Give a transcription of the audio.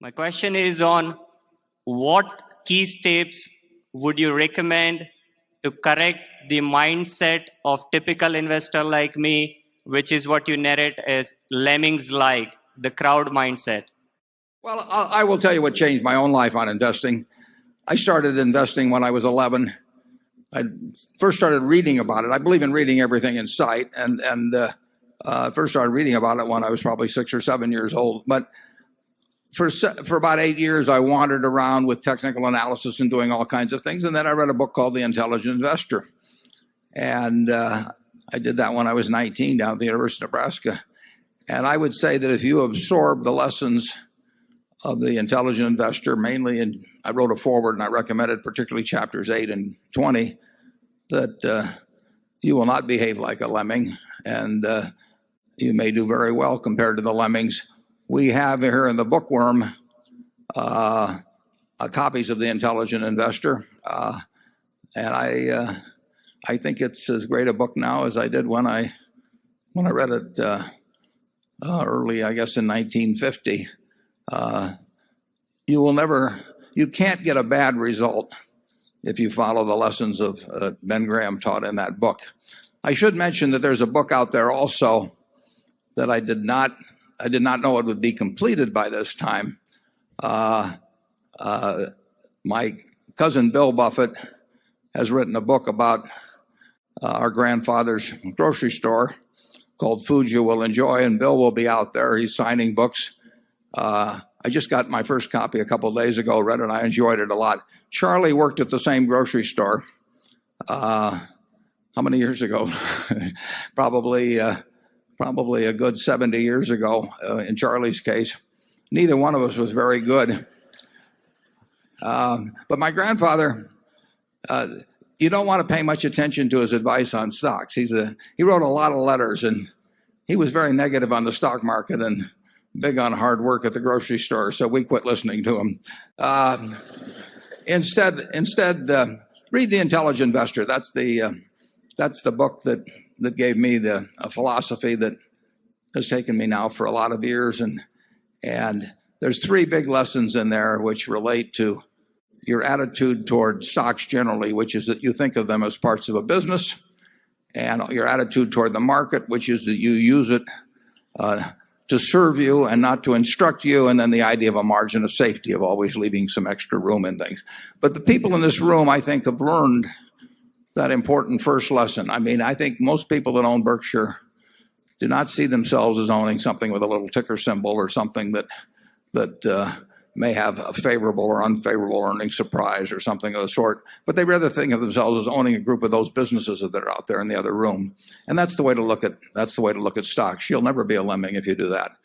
My question is on what key steps would you recommend to correct the mindset of typical investor like me, which is what you narrate as lemmings-like, the crowd mindset? Well, I will tell you what changed my own life on investing. I started investing when I was 11. I first started reading about it. I believe in reading everything in sight, and first started reading about it when I was probably 6 or 7 years old. But for about 8 years, I wandered around with technical analysis and doing all kinds of things. And then I read a book called The Intelligent Investor. And I did that when I was 19 down at the University of Nebraska. And I would say that if you absorb the lessons of The Intelligent Investor, mainly, and I wrote a foreword and I recommended particularly chapters 8 and 20, that you will not behave like a lemming, and you may do very well compared to the lemmings. We have here in the bookworm copies of The Intelligent Investor, and I think it's as great a book now as I did when I read it early, I guess, in 1950. You can't get a bad result if you follow the lessons of Ben Graham taught in that book. I should mention that there's a book out there also that I did not know it would be completed by this time. My cousin Bill Buffett has written a book about our grandfather's grocery store called Food You Will Enjoy, and Bill will be out there. He's signing books. I just got my first copy a couple of days ago, read it, and I enjoyed it a lot. Charlie worked at the same grocery store. How many years ago? Probably a good 70 years ago in Charlie's case. Neither one of us was very good. But my grandfather, you don't want to pay much attention to his advice on stocks. He wrote a lot of letters, and he was very negative on the stock market and big on hard work at the grocery store, so we quit listening to him. Instead, read The Intelligent Investor. That's the book that gave me the philosophy that has taken me now for a lot of years, and there's 3 big lessons in there which relate to your attitude toward stocks generally, which is that you think of them as parts of a business, and your attitude toward the market, which is that you use it to serve you and not to instruct you, and then the idea of a margin of safety, of always leaving some extra room in things. But the people in this room, I think, have learned that important first lesson. I mean, I think most people that own Berkshire do not see themselves as owning something with a little ticker symbol or something that may have a favorable or unfavorable earnings surprise or something of the sort. But they rather think of themselves as owning a group of those businesses that are out there in the other room. And that's the way to look at stocks. You'll never be a lemming if you do that.